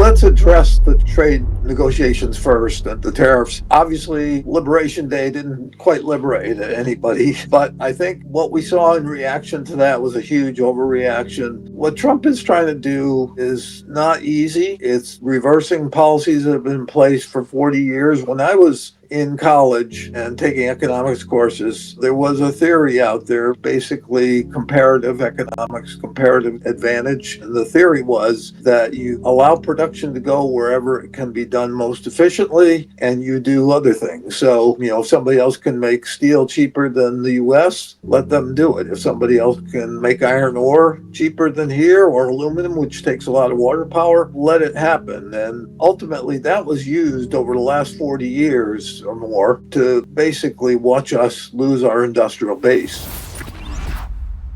let's address the trade negotiations first and the tariffs. Obviously, Liberation Day didn't quite liberate anybody, but I think what we saw in reaction to that was a huge overreaction. What Trump is trying to do is not easy. It's reversing policies that have been in place for 40 years. When I was in college and taking economics courses, there was a theory out there, basically comparative economics, comparative advantage. And the theory was that you allow production to go wherever it can be done most efficiently, and you do other things. So, if somebody else can make steel cheaper than the US, let them do it. If somebody else can make iron ore cheaper than here, or aluminum, which takes a lot of water power, let it happen. And ultimately, that was used over the last 40 years or more to basically watch us lose our industrial base.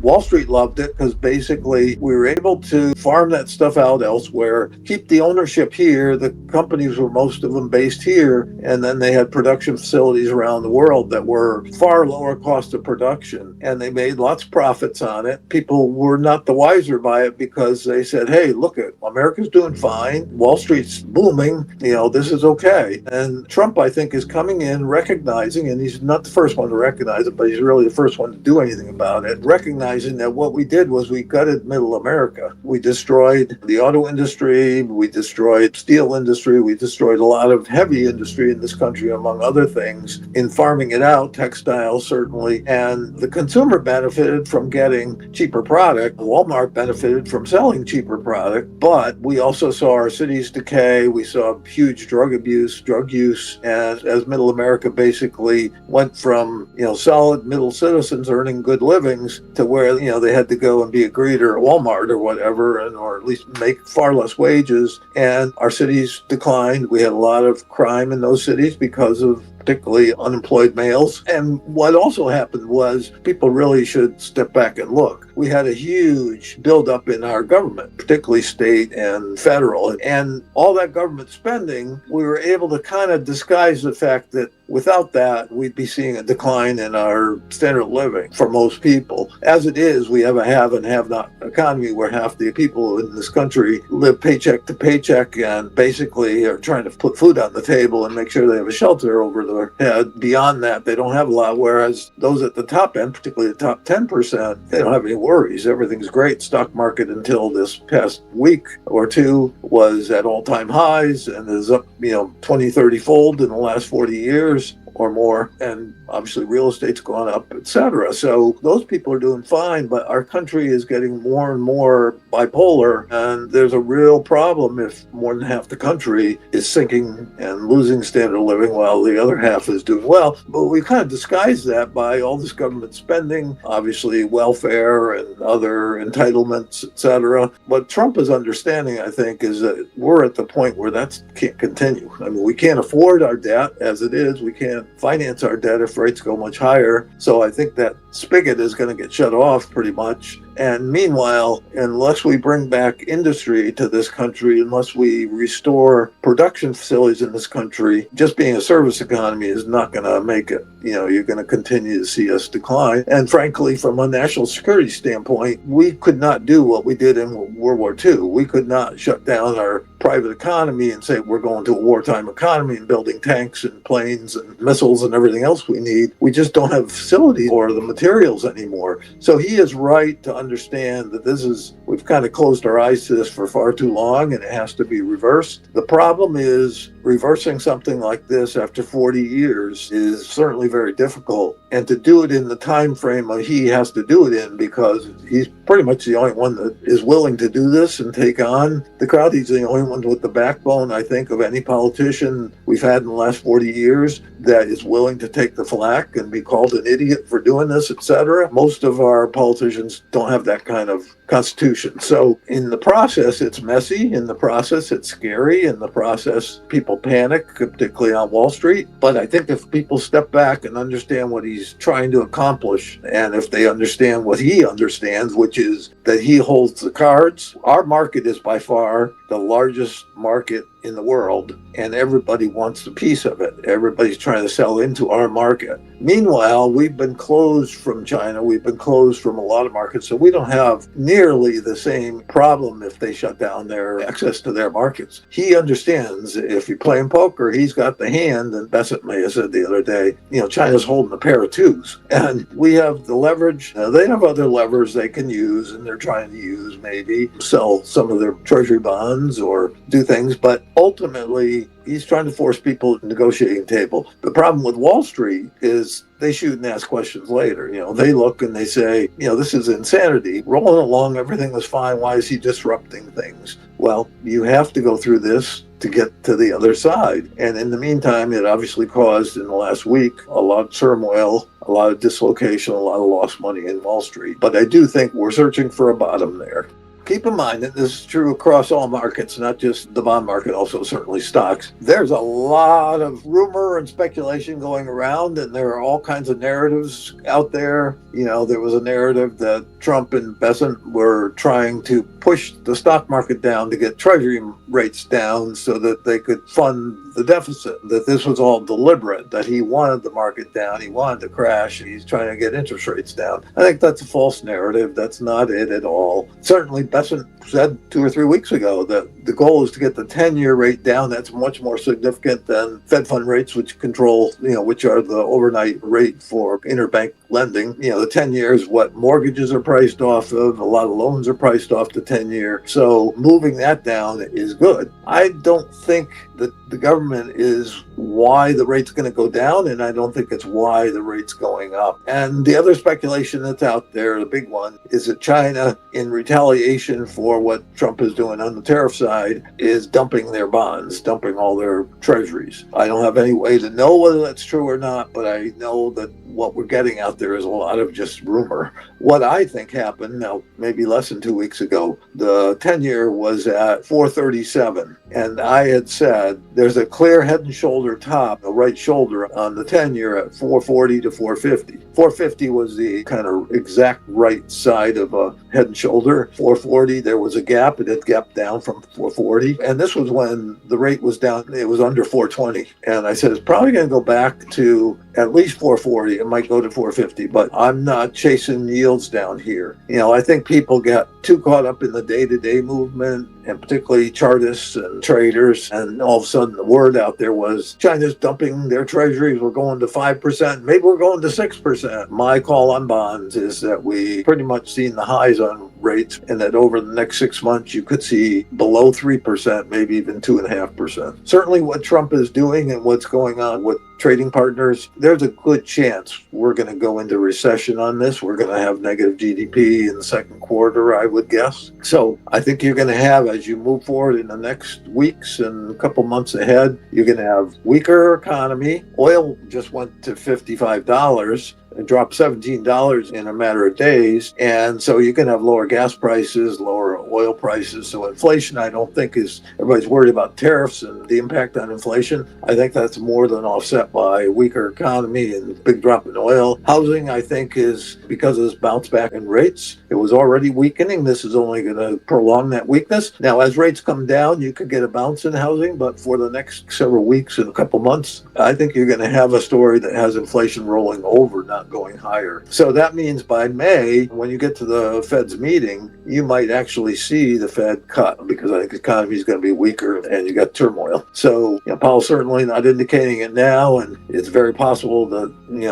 Wall Street loved it because basically we were able to farm that stuff out elsewhere, keep the ownership here. The companies were most of them based here, and then they had production facilities around the world that were far lower cost of production, and they made lots of profits on it. People were not the wiser by it because they said, hey, look, America's doing fine. Wall Street's booming. This is okay. And Trump, I think, is coming in recognizing, and he's not the first one to recognize it, but he's really the first one to do anything about it, recognizing that what we did was we gutted middle America. We destroyed the auto industry, we destroyed steel industry, we destroyed a lot of heavy industry in this country, among other things, in farming it out, textiles certainly, and the consumer benefited from getting cheaper product. Walmart benefited from selling cheaper product, but we also saw our cities decay. We saw huge drug abuse, drug use, and as middle America basically went from, solid middle citizens earning good livings to where they had to go and be a greeter at Walmart or whatever, or at least make far less wages. And our cities declined. We had a lot of crime in those cities because of particularly unemployed males. And what also happened was people really should step back and look. We had a huge buildup in our government, particularly state and federal. And all that government spending, we were able to kind of disguise the fact that without that, we'd be seeing a decline in our standard of living for most people. As it is, we have a have and have not economy where half the people in this country live paycheck to paycheck and basically are trying to put food on the table and make sure they have a shelter over their head. Beyond that, they don't have a lot, whereas those at the top end, particularly the top 10%, they don't have any worries. Everything's great. Stock market until this past week or two was at all-time highs and is up, 20, 30 fold in the last 40 years or more, and obviously real estate's gone up, etc. So those people are doing fine, but our country is getting more and more bipolar, and there's a real problem if more than half the country is sinking and losing standard of living while the other half is doing well. But we kind of disguise that by all this government spending, obviously welfare and other entitlements, etc. What Trump is understanding, I think, is that we're at the point where that can't continue. I mean, we can't afford our debt as it is. We can't finance our debt if rates go much higher. So I think that spigot is going to get shut off pretty much. And meanwhile, unless we bring back industry to this country, unless we restore production facilities in this country, just being a service economy is not going to make it. You're going to continue to see us decline. And frankly, from a national security standpoint, we could not do what we did in World War II. We could not shut down our private economy and say we're going to a wartime economy and building tanks and planes and missiles and everything else we need. We just don't have facilities or the materials anymore. So he is right to understand that we've kind of closed our eyes to this for far too long, and it has to be reversed. The problem is reversing something like this after 40 years is certainly very difficult, and to do it in the time frame he has to do it in, because he's pretty much the only one that is willing to do this and take on the crowd. He's the only one with the backbone, I think, of any politician we've had in the last 40 years that is willing to take the flak and be called an idiot for doing this, etc. Most of our politicians don't have that kind of constitution. So in the process, it's messy. In the process, it's scary. In the process, people panic, particularly on Wall Street. But I think if people step back and understand what he's trying to accomplish, and if they understand what he understands, which is that he holds the cards, our market is by far the largest market in the world, and everybody wants a piece of it. Everybody's trying to sell into our market. Meanwhile, we've been closed from China. We've been closed from a lot of markets, so we don't have near nearly the same problem if they shut down their access to their markets. He understands if you're playing poker, he's got the hand. And Besant may have said the other day, China's holding a pair of twos. And we have the leverage. They have other levers they can use, and they're trying to use, maybe sell some of their treasury bonds or do things. But ultimately, he's trying to force people at the negotiating table. The problem with Wall Street is they shoot and ask questions later. They look and they say, this is insanity. Rolling along, everything was fine. Why is he disrupting things? Well, you have to go through this to get to the other side. And in the meantime, it obviously caused in the last week a lot of turmoil, a lot of dislocation, a lot of lost money in Wall Street. But I do think we're searching for a bottom there. Keep in mind that this is true across all markets, not just the bond market, also certainly stocks. There's a lot of rumor and speculation going around, and there are all kinds of narratives out there. There was a narrative that Trump and Besant were trying to push the stock market down to get treasury rates down so that they could fund the deficit, that this was all deliberate, that he wanted the market down, he wanted to crash, he's trying to get interest rates down. I think that's a false narrative. That's not it at all. Certainly, Besant said 2 or 3 weeks ago that the goal is to get the 10-year rate down. That's much more significant than Fed fund rates, which control, which are the overnight rate for interbank lending. The 10 years, what mortgages are priced off of, a lot of loans are priced off the 10-year. So moving that down is good. I don't think that the government is why the rate's going to go down, and I don't think it's why the rate's going up. And the other speculation that's out there, the big one, is that China, in retaliation for what Trump is doing on the tariff side, is dumping their bonds, dumping all their treasuries. I don't have any way to know whether that's true or not, but I know that what we're getting out there is a lot of just rumor. What I think happened, now maybe less than 2 weeks ago, the 10-year was at 437. And I had said there's a clear head and shoulder top, the right shoulder on the 10-year at 440 to 450. 450 was the kind of exact right side of a head and shoulder. 440, there was a gap. It had gapped down from 440. And this was when the rate was down. It was under 420. And I said, it's probably going to go back to at least 440. It might go to 450, but I'm not chasing yields down here. I think people got too caught up in the day-to-day movement, and particularly chartists and traders. And all of a sudden the word out there was China's dumping their treasuries. We're going to 5%. Maybe we're going to 6%. My call on bonds is that we pretty much seen the highs on rates, and that over the next 6 months, you could see below 3%, maybe even 2.5%. Certainly what Trump is doing and what's going on with trading partners, there's a good chance we're going to go into recession on this. We're going to have negative GDP in the second quarter, I would guess. So I think you're going to have, as you move forward in the next weeks and a couple months ahead, you're going to have weaker economy. Oil just went to $55. It dropped $17 in a matter of days. And so you can have lower gas prices, lower oil prices. So inflation, I don't think everybody's worried about tariffs and the impact on inflation. I think that's more than offset by a weaker economy and big drop in oil. Housing, I think, is because of this bounce back in rates. It was already weakening. This is only going to prolong that weakness. Now, as rates come down, you could get a bounce in housing, but for the next several weeks and a couple months, I think you're going to have a story that has inflation rolling over, not going higher. So that means by May, when you get to the Fed's meeting, you might actually see the Fed cut, because I think the economy is going to be weaker and you got turmoil. So Powell's certainly not indicating it now, and it's very possible that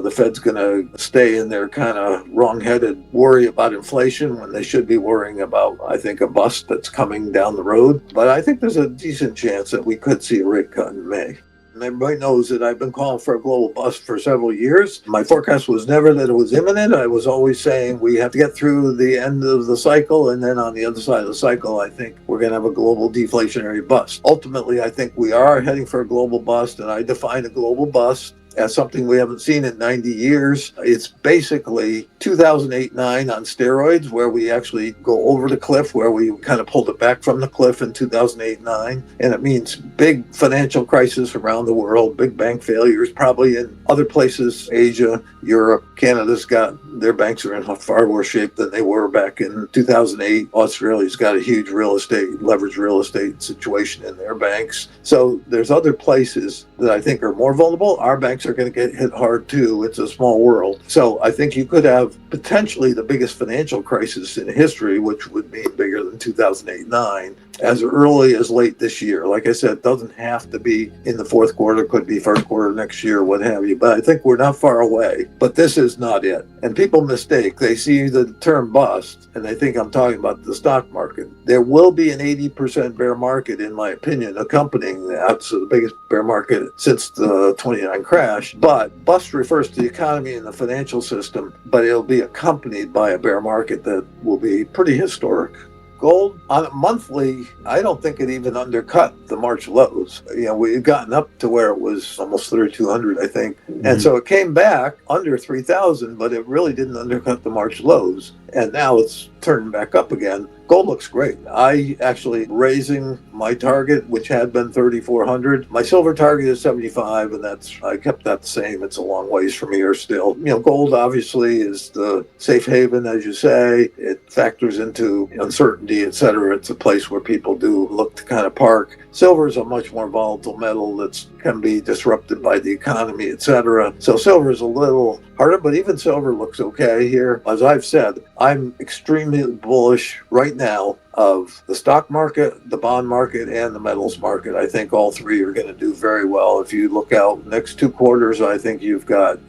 the Fed's going to stay in their kind of wrong-headed worry about inflation when they should be worrying about, I think, a bust that's coming down the road. But I think there's a decent chance that we could see a rate cut in May. And everybody knows that I've been calling for a global bust for several years. My forecast was never that it was imminent. I was always saying we have to get through the end of the cycle, and then on the other side of the cycle, I think we're going to have a global deflationary bust. Ultimately, I think we are heading for a global bust, and I define a global bust as something we haven't seen in 90 years. It's basically 2008-9 on steroids, where we actually go over the cliff, where we kind of pulled it back from the cliff in 2008-9. And it means big financial crisis around the world, big bank failures, probably in other places, Asia, Europe. Canada's got, their banks are in far worse shape than they were back in 2008. Australia's got a huge leveraged real estate situation in their banks. So there's other places that I think are more vulnerable. Our banks stocks are going to get hit hard too. It's a small world. So I think you could have potentially the biggest financial crisis in history, which would be bigger than 2008-9, as early as late this year. Like I said, it doesn't have to be in the fourth quarter, could be first quarter next year, what have you. But I think we're not far away. But this is not it. And people mistake. They see the term bust, and they think I'm talking about the stock market. There will be an 80% bear market, in my opinion, accompanying that. So the biggest bear market since the 29 crash. But bust refers to the economy and the financial system, but it'll be accompanied by a bear market that will be pretty historic. Gold on a monthly, I don't think it even undercut the March lows. We've gotten up to where it was almost 3,200, I think. Mm-hmm. And so it came back under 3,000, but it really didn't undercut the March lows. And now it's turning back up again. Gold looks great. I actually raising my target, which had been 3,400. My silver target is 75, and I kept that the same. It's a long ways from here still. Gold obviously is the safe haven, as you say. It factors into uncertainty, etc. It's a place where people do look to kind of park. Silver is a much more volatile metal that can be disrupted by the economy, etc. So silver is a little harder, but even silver looks okay here. As I've said, I'm extremely bullish right now of the stock market, the bond market, and the metals market. I think all three are going to do very well. If you look out next 2 quarters, I think you've got,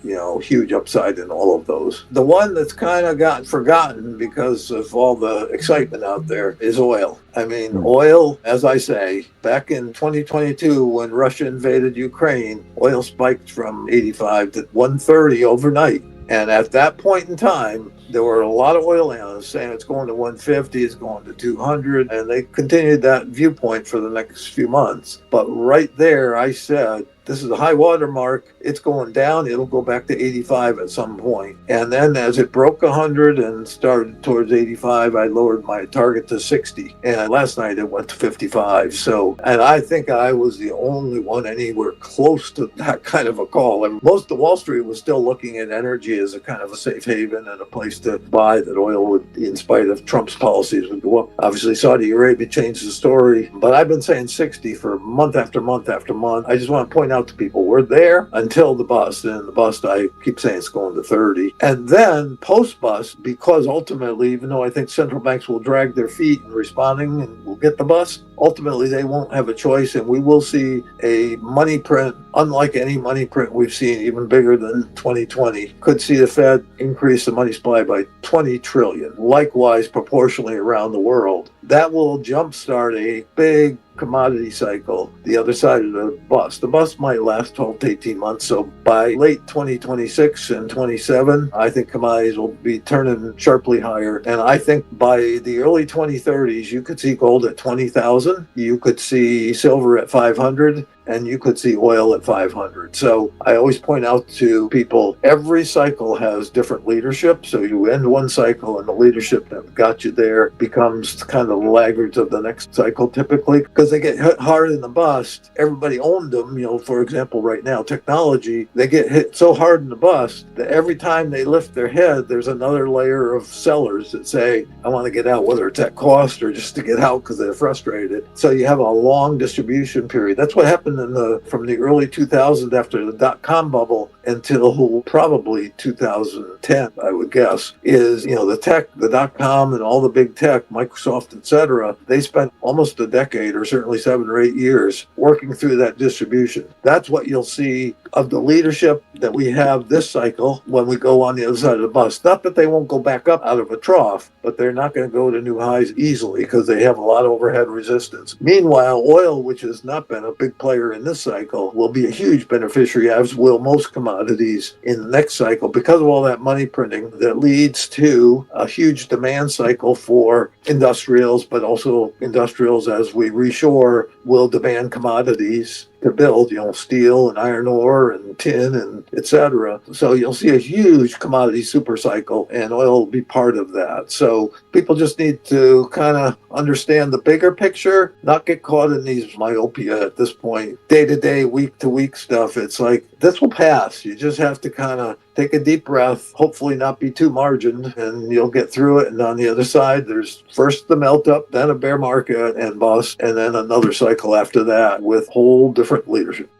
huge upside in all of those. The one that's kind of gotten forgotten because of all the excitement out there is oil. I mean, oil, as I say, back in 2022, when Russia invaded Ukraine, oil spiked from 85 to 130 overnight. And at that point in time, there were a lot of oil analysts saying it's going to 150, it's going to 200, and they continued that viewpoint for the next few months. But right there, I said, this is a high water mark. It's going down. It'll go back to 85 at some point. And then as it broke 100 and started towards 85, I lowered my target to 60. And last night it went to 55. And I think I was the only one anywhere close to that kind of a call. And most of Wall Street was still looking at energy as a kind of a safe haven and a place to buy that oil would, in spite of Trump's policies, would go up. Obviously, Saudi Arabia changed the story. But I've been saying 60 for month after month after month. I just want to point out to people, we're there until the bust, and the bust, I keep saying it's going to 30. And then post-bust, because ultimately, even though I think central banks will drag their feet in responding and will get the bust, ultimately they won't have a choice, and we will see a money print unlike any money print we've seen, even bigger than 2020. Could see the Fed increase the money supply by 20 trillion, likewise proportionally around the world. That will jumpstart a big commodity cycle, the other side of the bust. The bust might last 12 to 18 months. So by late 2026 and 27, I think commodities will be turning sharply higher. And I think by the early 2030s, you could see gold at 20,000. You could see silver at 500. And you could see oil at 500. So I always point out to people, every cycle has different leadership. So you end one cycle and the leadership that got you there becomes kind of the laggards of the next cycle typically, because they get hit hard in the bust. Everybody owned them. For example, right now, technology, they get hit so hard in the bust that every time they lift their head, there's another layer of sellers that say, I want to get out, whether it's at cost or just to get out because they're frustrated. So you have a long distribution period. That's what happened from the early 2000s after the dot-com bubble until probably 2010, I would guess, is, the tech, the dot-com and all the big tech, Microsoft, etc., they spent almost a decade or certainly 7 or 8 years working through that distribution. That's what you'll see of the leadership that we have this cycle when we go on the other side of the bus. Not that they won't go back up out of a trough, but they're not going to go to new highs easily because they have a lot of overhead resistance. Meanwhile, oil, which has not been a big player in this cycle, will be a huge beneficiary, as will most commodities in the next cycle, because of all that money printing that leads to a huge demand cycle for industrials, but also industrials, as we reshore, will demand commodities to build, steel and iron ore and tin and etc. So you'll see a huge commodity super cycle, and oil will be part of that. So people just need to kind of understand the bigger picture, not get caught in these myopia at this point, day-to-day, week-to-week stuff. It's like, this will pass. You just have to kind of take a deep breath, hopefully not be too margined, and you'll get through it. And on the other side, there's first the melt up, then a bear market and bust, and then another cycle after that with whole different leadership.